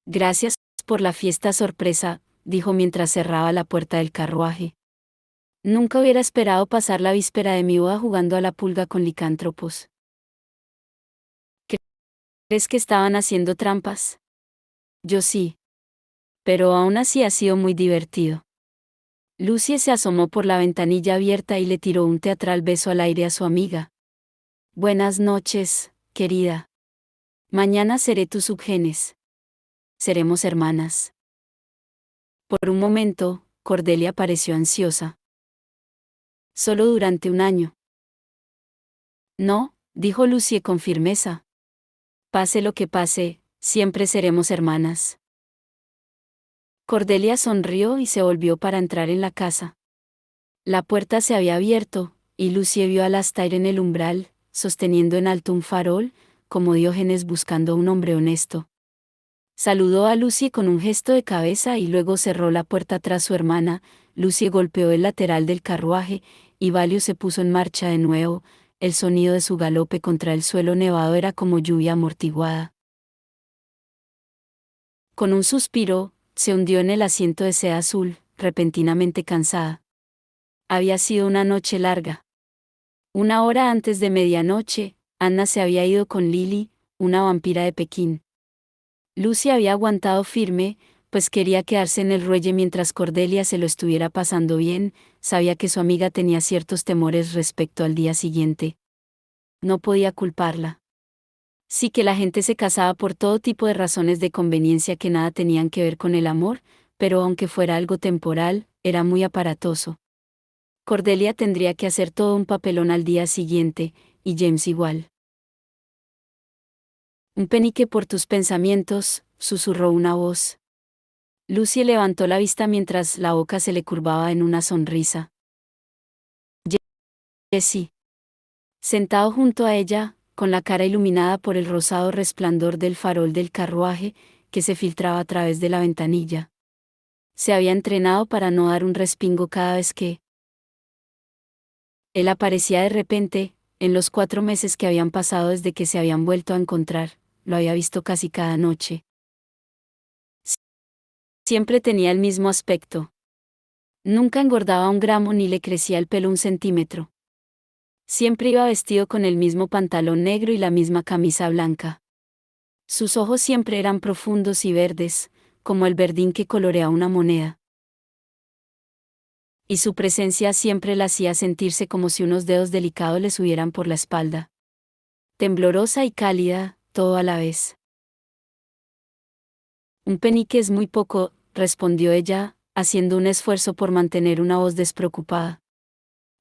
Gracias por la fiesta sorpresa, dijo mientras cerraba la puerta del carruaje. Nunca hubiera esperado pasar la víspera de mi boda jugando a la pulga con licántropos. ¿Crees que estaban haciendo trampas? Yo sí. Pero aún así ha sido muy divertido. Lucie se asomó por la ventanilla abierta y le tiró un teatral beso al aire a su amiga. Buenas noches, querida. Mañana seré tu subgenes. Seremos hermanas. Por un momento, Cordelia pareció ansiosa. Solo durante un año. No, dijo Lucie con firmeza. Pase lo que pase, siempre seremos hermanas. Cordelia sonrió y se volvió para entrar en la casa. La puerta se había abierto, y Lucie vio a Alastair en el umbral, sosteniendo en alto un farol, como Diógenes buscando a un hombre honesto. Saludó a Lucie con un gesto de cabeza y luego cerró la puerta tras su hermana. Lucie golpeó el lateral del carruaje, y Valio se puso en marcha de nuevo. El sonido de su galope contra el suelo nevado era como lluvia amortiguada. Con un suspiro, se hundió en el asiento de seda azul, repentinamente cansada. Había sido una noche larga. Una hora antes de medianoche, Anna se había ido con Lily, una vampira de Pekín. Lucy había aguantado firme, pues quería quedarse en el ruelle mientras Cordelia se lo estuviera pasando bien, sabía que su amiga tenía ciertos temores respecto al día siguiente. No podía culparla. Sí que la gente se casaba por todo tipo de razones de conveniencia que nada tenían que ver con el amor, pero aunque fuera algo temporal, era muy aparatoso. Cordelia tendría que hacer todo un papelón al día siguiente, y James igual. Un penique por tus pensamientos, susurró una voz. Lucy levantó la vista mientras la boca se le curvaba en una sonrisa. Jesse. Sentado junto a ella, con la cara iluminada por el rosado resplandor del farol del carruaje, que se filtraba a través de la ventanilla. Se había entrenado para no dar un respingo cada vez que él aparecía de repente. En los 4 meses que habían pasado desde que se habían vuelto a encontrar, lo había visto casi cada noche. Siempre tenía el mismo aspecto. Nunca engordaba un gramo ni le crecía el pelo un centímetro. Siempre iba vestido con el mismo pantalón negro y la misma camisa blanca. Sus ojos siempre eran profundos y verdes, como el verdín que colorea una moneda. Y su presencia siempre la hacía sentirse como si unos dedos delicados le subieran por la espalda. Temblorosa y cálida, todo a la vez. Un penique es muy poco, respondió ella, haciendo un esfuerzo por mantener una voz despreocupada.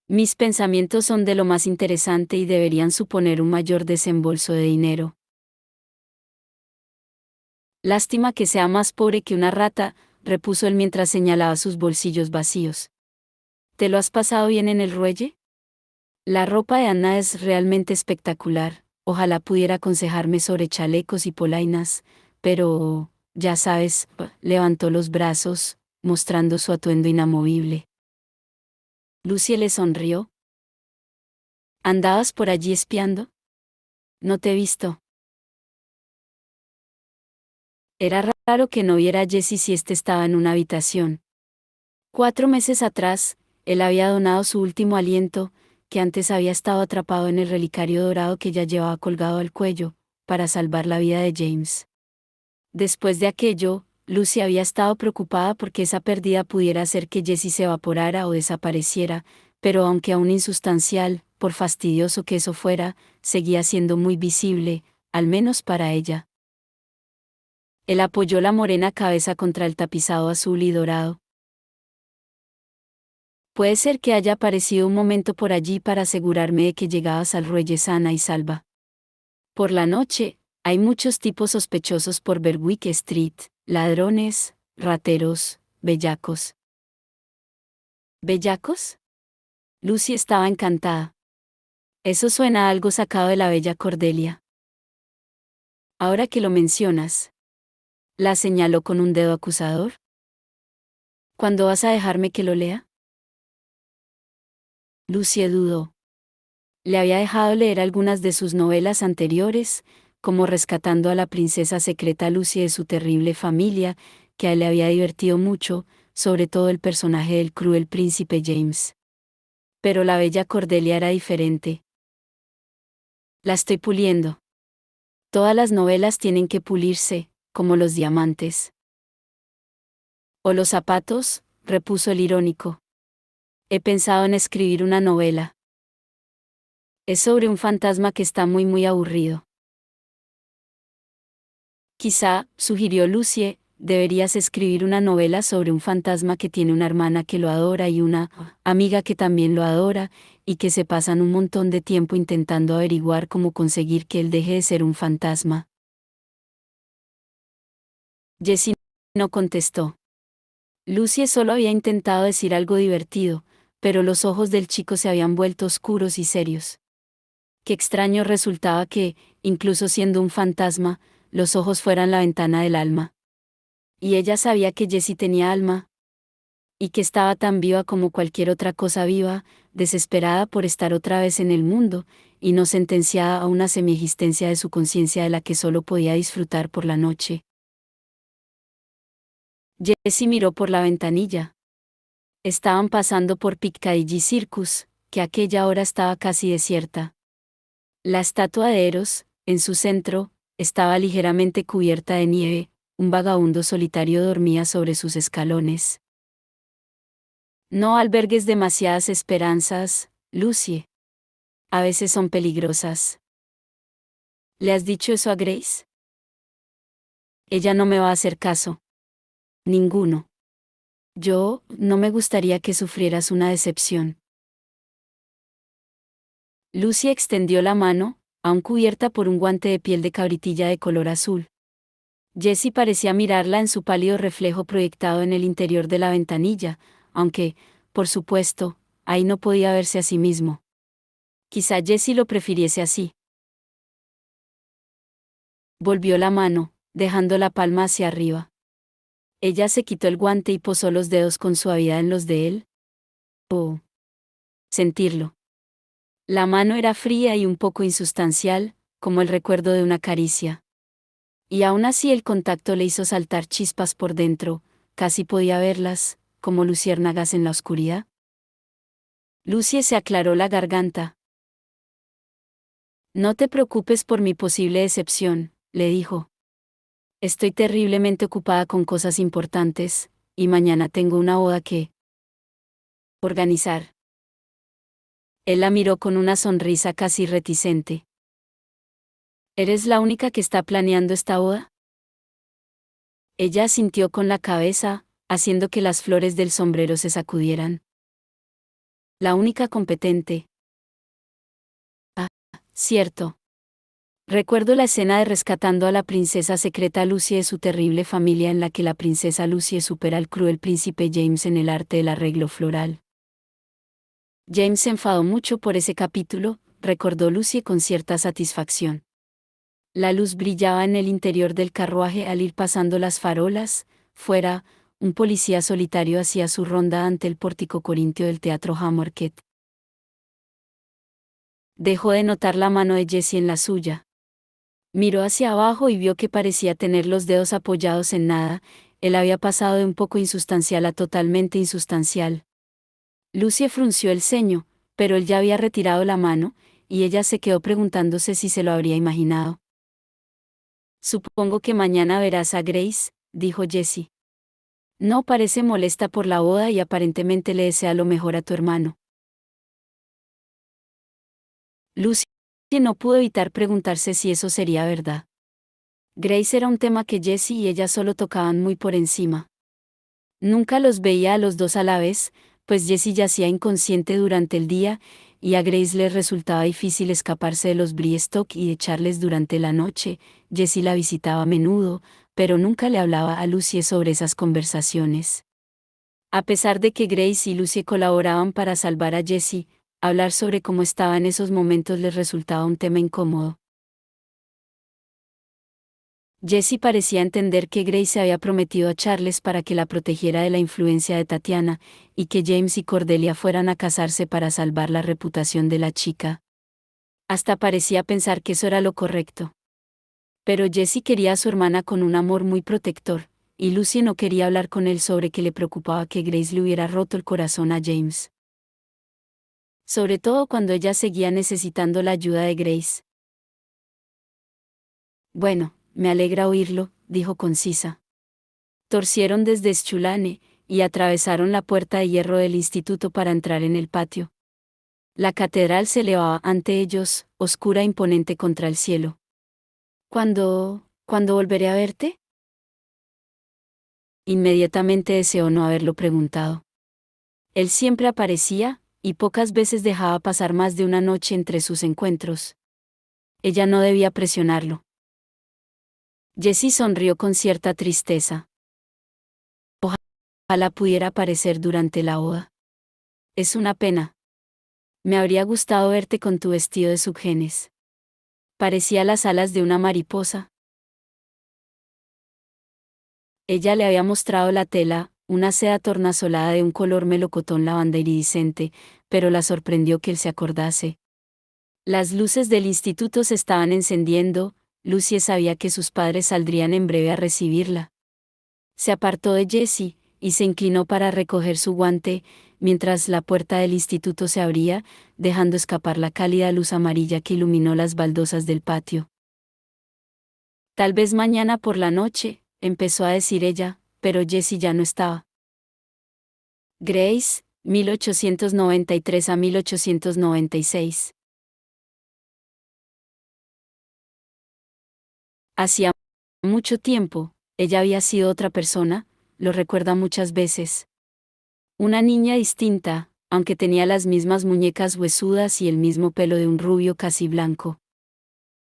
Mis pensamientos son de lo más interesante y deberían suponer un mayor desembolso de dinero. Lástima que sea más pobre que una rata, repuso él mientras señalaba sus bolsillos vacíos. ¿Te lo has pasado bien en el ruelle? La ropa de Anna es realmente espectacular, ojalá pudiera aconsejarme sobre chalecos y polainas, pero, ya sabes, levantó los brazos, mostrando su atuendo inamovible. Lucy le sonrió. ¿Andabas por allí espiando? No te he visto. Era raro que no viera a Jessie si éste estaba en una habitación. 4 meses atrás, él había donado su último aliento, que antes había estado atrapado en el relicario dorado que ya llevaba colgado al cuello, para salvar la vida de James. Después de aquello, Lucy había estado preocupada porque esa pérdida pudiera hacer que Jessie se evaporara o desapareciera, pero aunque aún insustancial, por fastidioso que eso fuera, seguía siendo muy visible, al menos para ella. Él apoyó la morena cabeza contra el tapizado azul y dorado. Puede ser que haya aparecido un momento por allí para asegurarme de que llegabas al ruelle sana y salva. Por la noche, hay muchos tipos sospechosos por Berwick Street, ladrones, rateros, bellacos. ¿Bellacos? Lucy estaba encantada. Eso suena a algo sacado de la bella Cordelia. Ahora que lo mencionas, ¿la señaló con un dedo acusador? ¿Cuándo vas a dejarme que lo lea? Lucy dudó. Le había dejado leer algunas de sus novelas anteriores, como Rescatando a la princesa secreta Lucy de su terrible familia, que a él le había divertido mucho, sobre todo el personaje del cruel príncipe James. Pero la bella Cordelia era diferente. La estoy puliendo. Todas las novelas tienen que pulirse, como los diamantes. O los zapatos, repuso el irónico. He pensado en escribir una novela. Es sobre un fantasma que está muy aburrido. Quizá, sugirió Lucie, deberías escribir una novela sobre un fantasma que tiene una hermana que lo adora y una amiga que también lo adora, y que se pasan un montón de tiempo intentando averiguar cómo conseguir que él deje de ser un fantasma. Jessie no contestó. Lucie solo había intentado decir algo divertido, pero los ojos del chico se habían vuelto oscuros y serios. Qué extraño resultaba que, incluso siendo un fantasma, los ojos fueran la ventana del alma. Y ella sabía que Jessie tenía alma, y que estaba tan viva como cualquier otra cosa viva, desesperada por estar otra vez en el mundo, y no sentenciada a una semiexistencia de su conciencia de la que solo podía disfrutar por la noche. Jessie miró por la ventanilla. Estaban pasando por Piccadilly Circus, que a aquella hora estaba casi desierta. La estatua de Eros, en su centro, estaba ligeramente cubierta de nieve, un vagabundo solitario dormía sobre sus escalones. No albergues demasiadas esperanzas, Lucie. A veces son peligrosas. ¿Le has dicho eso a Grace? Ella no me va a hacer caso. Ninguno. No me gustaría que sufrieras una decepción. Lucy extendió la mano, aún cubierta por un guante de piel de cabritilla de color azul. Jessie parecía mirarla en su pálido reflejo proyectado en el interior de la ventanilla, aunque, por supuesto, ahí no podía verse a sí mismo. Quizá Jessie lo prefiriese así. Volvió la mano, dejando la palma hacia arriba. Ella se quitó el guante y posó los dedos con suavidad en los de él. Oh. Sentirlo. La mano era fría y un poco insustancial, como el recuerdo de una caricia. Y aún así el contacto le hizo saltar chispas por dentro, casi podía verlas, como luciérnagas en la oscuridad. Lucie se aclaró la garganta. No te preocupes por mi posible decepción, le dijo. Estoy terriblemente ocupada con cosas importantes, y mañana tengo una boda que organizar. Él la miró con una sonrisa casi reticente. ¿Eres la única que está planeando esta boda? Ella asintió con la cabeza, haciendo que las flores del sombrero se sacudieran. La única competente. Ah, cierto. Recuerdo la escena de rescatando a la princesa secreta Lucy de su terrible familia en la que la princesa Lucy supera al cruel príncipe James en el arte del arreglo floral. James se enfadó mucho por ese capítulo, recordó Lucy con cierta satisfacción. La luz brillaba en el interior del carruaje al ir pasando las farolas. Fuera, un policía solitario hacía su ronda ante el pórtico corintio del teatro Haymarket. Dejó de notar la mano de Jessie en la suya. Miró hacia abajo y vio que parecía tener los dedos apoyados en nada. Él había pasado de un poco insustancial a totalmente insustancial. Lucy frunció el ceño, pero él ya había retirado la mano, y ella se quedó preguntándose si se lo habría imaginado. Supongo que mañana verás a Grace, dijo Jessie. No parece molesta por la boda y aparentemente le desea lo mejor a tu hermano. Lucy no pudo evitar preguntarse si eso sería verdad. Grace era un tema que Jessie y ella solo tocaban muy por encima. Nunca los veía a los dos a la vez, pues Jessie yacía inconsciente durante el día, y a Grace le resultaba difícil escaparse de los Briestock y de Charles durante la noche. Jessie la visitaba a menudo, pero nunca le hablaba a Lucy sobre esas conversaciones. A pesar de que Grace y Lucy colaboraban para salvar a Jessie, hablar sobre cómo estaba en esos momentos les resultaba un tema incómodo. Jessie parecía entender que Grace se había prometido a Charles para que la protegiera de la influencia de Tatiana, y que James y Cordelia fueran a casarse para salvar la reputación de la chica. Hasta parecía pensar que eso era lo correcto. Pero Jessie quería a su hermana con un amor muy protector, y Lucy no quería hablar con él sobre que le preocupaba que Grace le hubiera roto el corazón a James. Sobre todo cuando ella seguía necesitando la ayuda de Grace. Bueno, me alegra oírlo, dijo concisa. Torcieron desde Schulane, y atravesaron la puerta de hierro del instituto para entrar en el patio. La catedral se elevaba ante ellos, oscura e imponente contra el cielo. ¿Cuándo volveré a verte? Inmediatamente deseó no haberlo preguntado. Él siempre aparecía, y pocas veces dejaba pasar más de una noche entre sus encuentros. Ella no debía presionarlo. Jessie sonrió con cierta tristeza. Ojalá pudiera aparecer durante la boda. Es una pena. Me habría gustado verte con tu vestido de subgenes. Parecía las alas de una mariposa. Ella le había mostrado la tela, una seda tornasolada de un color melocotón lavanda iridiscente, pero la sorprendió que él se acordase. Las luces del instituto se estaban encendiendo. Lucy sabía que sus padres saldrían en breve a recibirla. Se apartó de Jessie, y se inclinó para recoger su guante, mientras la puerta del instituto se abría, dejando escapar la cálida luz amarilla que iluminó las baldosas del patio. Tal vez mañana por la noche, empezó a decir ella, pero Jessie ya no estaba. Grace, 1893 a 1896. Hacía mucho tiempo, ella había sido otra persona, lo recuerda muchas veces. Una niña distinta, aunque tenía las mismas muñecas huesudas y el mismo pelo de un rubio casi blanco.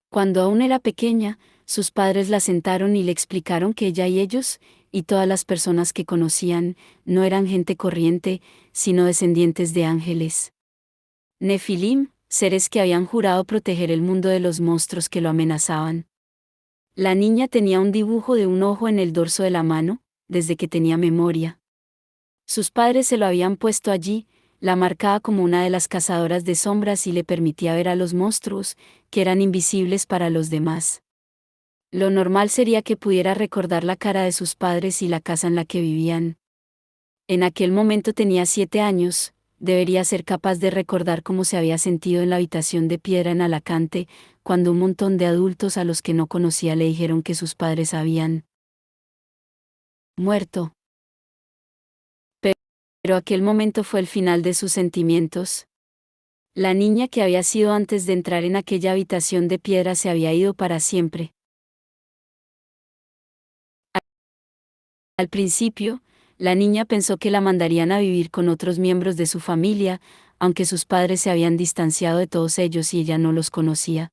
Cuando aún era pequeña, sus padres la sentaron y le explicaron que ella y ellos, y todas las personas que conocían, no eran gente corriente, sino descendientes de ángeles. Nefilim, seres que habían jurado proteger el mundo de los monstruos que lo amenazaban. La niña tenía un dibujo de un ojo en el dorso de la mano, desde que tenía memoria. Sus padres se lo habían puesto allí, la marcaba como una de las cazadoras de sombras y le permitía ver a los monstruos, que eran invisibles para los demás. Lo normal sería que pudiera recordar la cara de sus padres y la casa en la que vivían. En aquel momento tenía 7 años, debería ser capaz de recordar cómo se había sentido en la habitación de piedra en Alacante, cuando un montón de adultos a los que no conocía le dijeron que sus padres habían muerto. Pero aquel momento fue el final de sus sentimientos. La niña que había sido antes de entrar en aquella habitación de piedra se había ido para siempre. Al principio, la niña pensó que la mandarían a vivir con otros miembros de su familia, aunque sus padres se habían distanciado de todos ellos y ella no los conocía.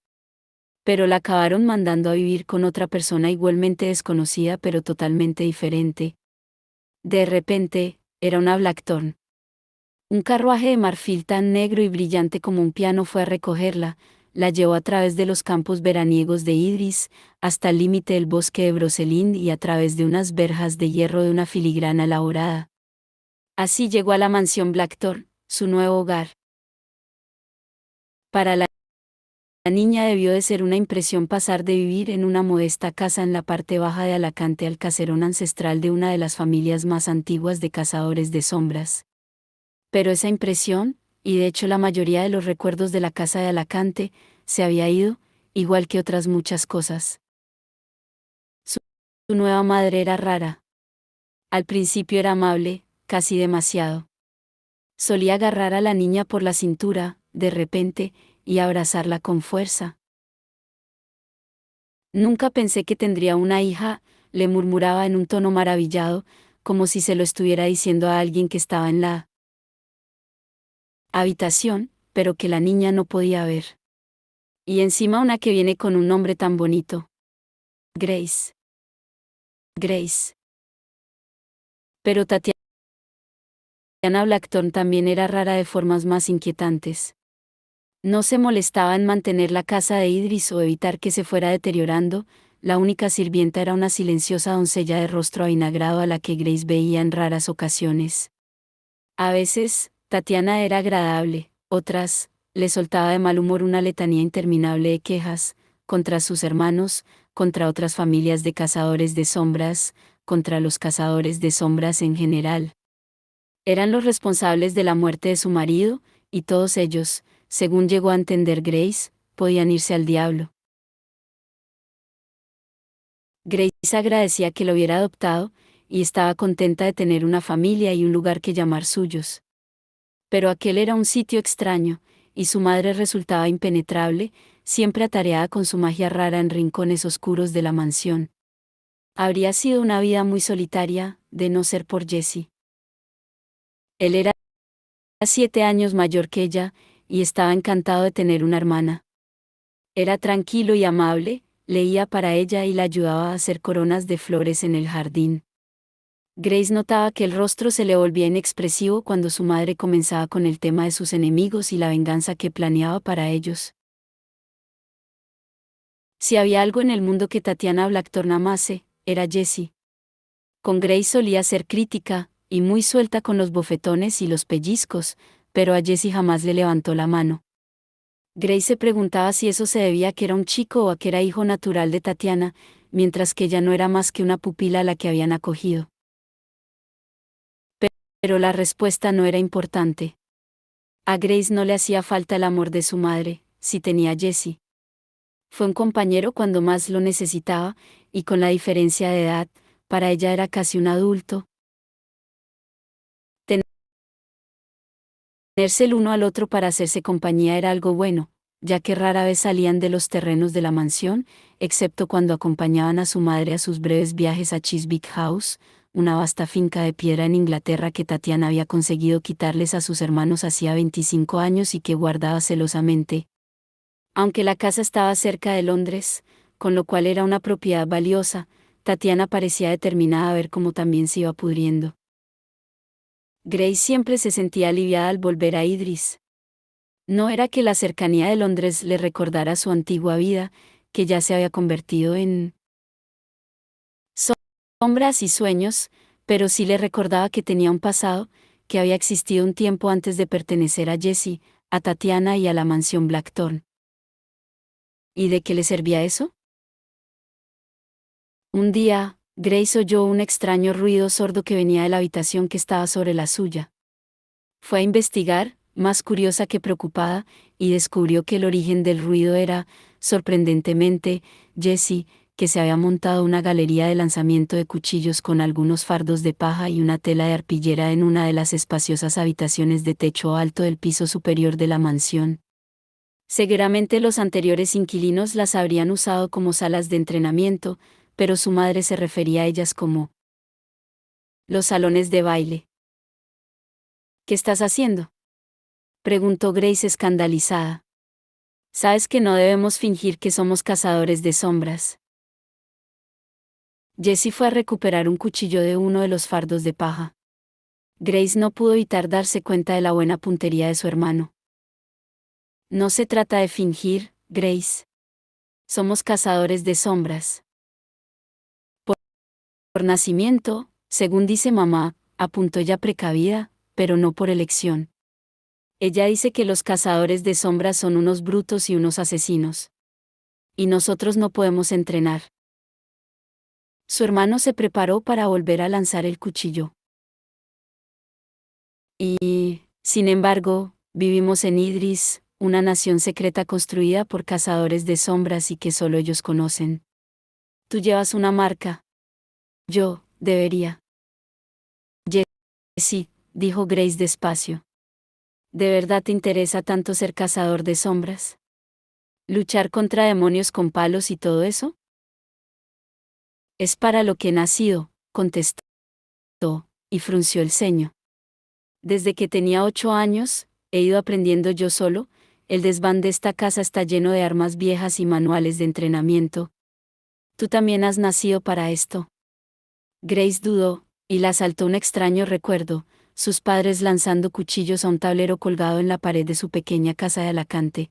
Pero la acabaron mandando a vivir con otra persona igualmente desconocida pero totalmente diferente. De repente, era una Blackthorn. Un carruaje de marfil tan negro y brillante como un piano fue a recogerla, la llevó a través de los campos veraniegos de Idris, hasta el límite del bosque de Broselín y a través de unas verjas de hierro de una filigrana elaborada. Así llegó a la mansión Blackthorn, su nuevo hogar. Para la niña debió de ser una impresión pasar de vivir en una modesta casa en la parte baja de Alacante al caserón ancestral de una de las familias más antiguas de cazadores de sombras. Pero esa impresión, y de hecho la mayoría de los recuerdos de la casa de Alacante, se había ido, igual que otras muchas cosas. Su nueva madre era rara. Al principio era amable, casi demasiado. Solía agarrar a la niña por la cintura, de repente, y abrazarla con fuerza. Nunca pensé que tendría una hija, le murmuraba en un tono maravillado, como si se lo estuviera diciendo a alguien que estaba en la habitación, pero que la niña no podía ver. Y encima una que viene con un nombre tan bonito. Grace. Grace. Pero Tatiana Blackthorn también era rara de formas más inquietantes. No se molestaba en mantener la casa de Idris o evitar que se fuera deteriorando, la única sirvienta era una silenciosa doncella de rostro avinagrado a la que Grace veía en raras ocasiones. A veces, Tatiana era agradable, otras, le soltaba de mal humor una letanía interminable de quejas, contra sus hermanos, contra otras familias de cazadores de sombras, contra los cazadores de sombras en general. Eran los responsables de la muerte de su marido, y todos ellos, según llegó a entender Grace, podían irse al diablo. Grace agradecía que lo hubiera adoptado, y estaba contenta de tener una familia y un lugar que llamar suyos. Pero aquel era un sitio extraño, y su madre resultaba impenetrable, siempre atareada con su magia rara en rincones oscuros de la mansión. Habría sido una vida muy solitaria, de no ser por Jesse. Él era 7 años mayor que ella, y estaba encantado de tener una hermana. Era tranquilo y amable, leía para ella y la ayudaba a hacer coronas de flores en el jardín. Grace notaba que el rostro se le volvía inexpresivo cuando su madre comenzaba con el tema de sus enemigos y la venganza que planeaba para ellos. Si había algo en el mundo que Tatiana Blackthorn amase, era Jessie. Con Grace solía ser crítica, y muy suelta con los bofetones y los pellizcos, pero a Jessie jamás le levantó la mano. Grace se preguntaba si eso se debía a que era un chico o a que era hijo natural de Tatiana, mientras que ella no era más que una pupila a la que habían acogido. Pero la respuesta no era importante. A Grace no le hacía falta el amor de su madre, si tenía a Jessie. Fue un compañero cuando más lo necesitaba, y con la diferencia de edad, para ella era casi un adulto. Tenerse el uno al otro para hacerse compañía era algo bueno, ya que rara vez salían de los terrenos de la mansión, excepto cuando acompañaban a su madre a sus breves viajes a Chiswick House, una vasta finca de piedra en Inglaterra que Tatiana había conseguido quitarles a sus hermanos hacía 25 años y que guardaba celosamente. Aunque la casa estaba cerca de Londres, con lo cual era una propiedad valiosa, Tatiana parecía determinada a ver cómo también se iba pudriendo. Grace siempre se sentía aliviada al volver a Idris. No era que la cercanía de Londres le recordara su antigua vida, que ya se había convertido en sombras y sueños, pero sí le recordaba que tenía un pasado, que había existido un tiempo antes de pertenecer a Jessie, a Tatiana y a la mansión Blackthorn. ¿Y de qué le servía eso? Un día, Grace oyó un extraño ruido sordo que venía de la habitación que estaba sobre la suya. Fue a investigar, más curiosa que preocupada, y descubrió que el origen del ruido era, sorprendentemente, Jessie, que se había montado una galería de lanzamiento de cuchillos con algunos fardos de paja y una tela de arpillera en una de las espaciosas habitaciones de techo alto del piso superior de la mansión. Seguramente los anteriores inquilinos las habrían usado como salas de entrenamiento, pero su madre se refería a ellas como los salones de baile. ¿Qué estás haciendo?, preguntó Grace escandalizada. Sabes que no debemos fingir que somos cazadores de sombras. Jessie fue a recuperar un cuchillo de uno de los fardos de paja. Grace no pudo evitar darse cuenta de la buena puntería de su hermano. No se trata de fingir, Grace. Somos cazadores de sombras. Por nacimiento, según dice mamá, apuntó ella precavida, pero no por elección. Ella dice que los cazadores de sombras son unos brutos y unos asesinos. Y nosotros no podemos entrenar. Su hermano se preparó para volver a lanzar el cuchillo. Y, sin embargo, vivimos en Idris, una nación secreta construida por cazadores de sombras y que solo ellos conocen. Tú llevas una marca. Yo, debería. Sí, dijo Grace despacio. ¿De verdad te interesa tanto ser cazador de sombras? ¿Luchar contra demonios con palos y todo eso? Es para lo que he nacido, contestó, y frunció el ceño. Desde que tenía 8 años, he ido aprendiendo yo solo. El desván de esta casa está lleno de armas viejas y manuales de entrenamiento. Tú también has nacido para esto. Grace dudó, y la asaltó un extraño recuerdo, sus padres lanzando cuchillos a un tablero colgado en la pared de su pequeña casa de Alacante.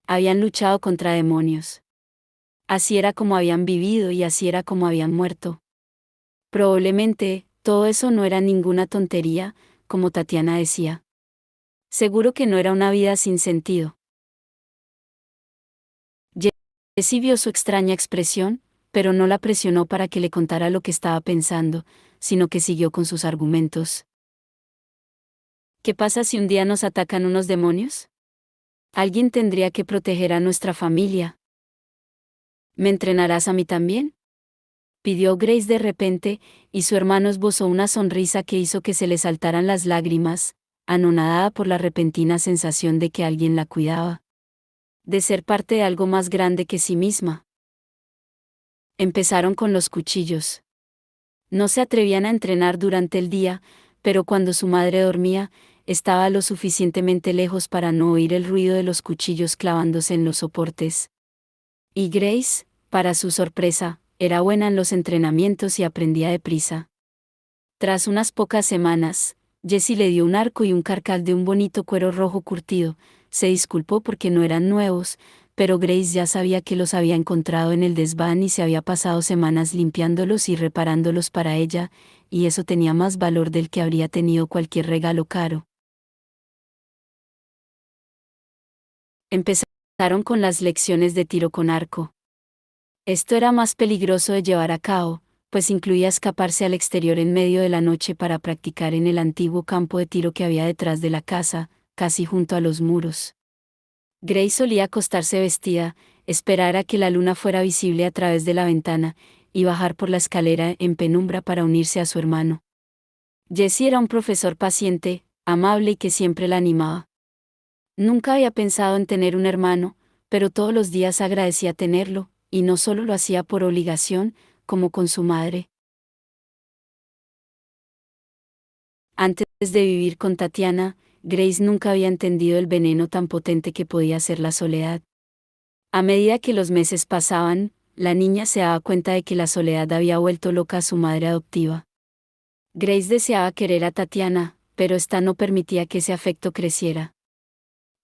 Habían luchado contra demonios. Así era como habían vivido y así era como habían muerto. Probablemente, todo eso no era ninguna tontería, como Tatiana decía. Seguro que no era una vida sin sentido. Jessie vio su extraña expresión, pero no la presionó para que le contara lo que estaba pensando, sino que siguió con sus argumentos. ¿Qué pasa si un día nos atacan unos demonios? Alguien tendría que proteger a nuestra familia. ¿Me entrenarás a mí también?, pidió Grace de repente, y su hermano esbozó una sonrisa que hizo que se le saltaran las lágrimas, anonadada por la repentina sensación de que alguien la cuidaba. De ser parte de algo más grande que sí misma. Empezaron con los cuchillos. No se atrevían a entrenar durante el día, pero cuando su madre dormía, estaba lo suficientemente lejos para no oír el ruido de los cuchillos clavándose en los soportes. Y Grace, para su sorpresa, era buena en los entrenamientos y aprendía deprisa. Tras unas pocas semanas, Jessie le dio un arco y un carcal de un bonito cuero rojo curtido. Se disculpó porque no eran nuevos, pero Grace ya sabía que los había encontrado en el desván y se había pasado semanas limpiándolos y reparándolos para ella, y eso tenía más valor del que habría tenido cualquier regalo caro. Empezaron con las lecciones de tiro con arco. Esto era más peligroso de llevar a cabo, pues incluía escaparse al exterior en medio de la noche para practicar en el antiguo campo de tiro que había detrás de la casa, casi junto a los muros. Grace solía acostarse vestida, esperar a que la luna fuera visible a través de la ventana, y bajar por la escalera en penumbra para unirse a su hermano. Jesse era un profesor paciente, amable y que siempre la animaba. Nunca había pensado en tener un hermano, pero todos los días agradecía tenerlo, y no solo lo hacía por obligación, como con su madre. Antes de vivir con Tatiana, Grace nunca había entendido el veneno tan potente que podía ser la soledad. A medida que los meses pasaban, la niña se daba cuenta de que la soledad había vuelto loca a su madre adoptiva. Grace deseaba querer a Tatiana, pero ésta no permitía que ese afecto creciera.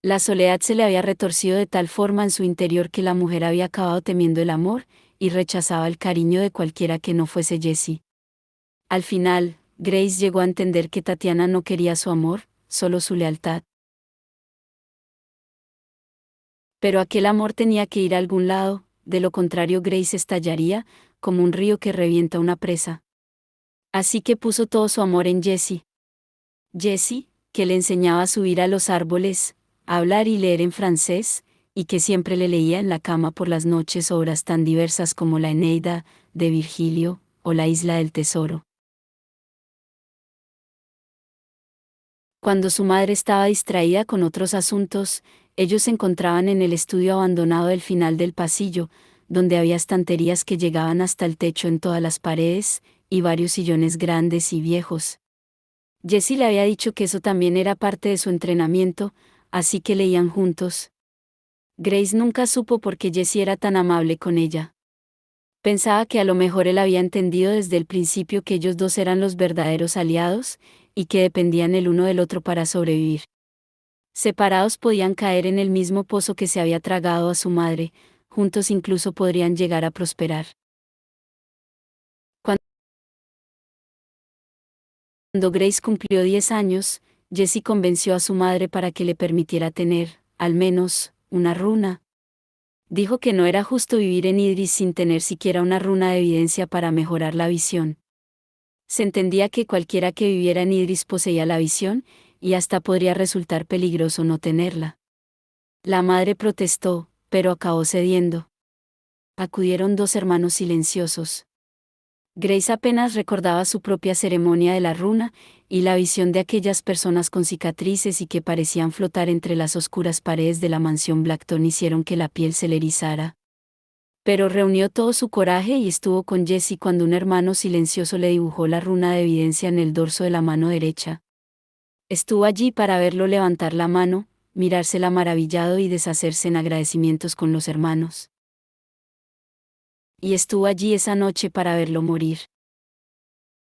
La soledad se le había retorcido de tal forma en su interior que la mujer había acabado temiendo el amor, y rechazaba el cariño de cualquiera que no fuese Jessie. Al final, Grace llegó a entender que Tatiana no quería su amor, solo su lealtad. Pero aquel amor tenía que ir a algún lado, de lo contrario Grace estallaría, como un río que revienta una presa. Así que puso todo su amor en Jessie. Jessie, que le enseñaba a subir a los árboles, a hablar y leer en francés, y que siempre le leía en la cama por las noches obras tan diversas como la Eneida, de Virgilio, o la Isla del Tesoro. Cuando su madre estaba distraída con otros asuntos, ellos se encontraban en el estudio abandonado del final del pasillo, donde había estanterías que llegaban hasta el techo en todas las paredes, y varios sillones grandes y viejos. Jessie le había dicho que eso también era parte de su entrenamiento, así que leían juntos. Grace nunca supo por qué Jessie era tan amable con ella. Pensaba que a lo mejor él había entendido desde el principio que ellos dos eran los verdaderos aliados, y que dependían el uno del otro para sobrevivir. Separados podían caer en el mismo pozo que se había tragado a su madre, juntos incluso podrían llegar a prosperar. Cuando Grace cumplió 10 años, Jessie convenció a su madre para que le permitiera tener, al menos, una runa. Dijo que no era justo vivir en Idris sin tener siquiera una runa de evidencia para mejorar la visión. Se entendía que cualquiera que viviera en Idris poseía la visión, y hasta podría resultar peligroso no tenerla. La madre protestó, pero acabó cediendo. Acudieron dos hermanos silenciosos. Grace apenas recordaba su propia ceremonia de la runa, y la visión de aquellas personas con cicatrices y que parecían flotar entre las oscuras paredes de la mansión Blackton hicieron que la piel se le erizara. Pero reunió todo su coraje y estuvo con Jessie cuando un hermano silencioso le dibujó la runa de evidencia en el dorso de la mano derecha. Estuvo allí para verlo levantar la mano, mirársela maravillado y deshacerse en agradecimientos con los hermanos. Y estuvo allí esa noche para verlo morir.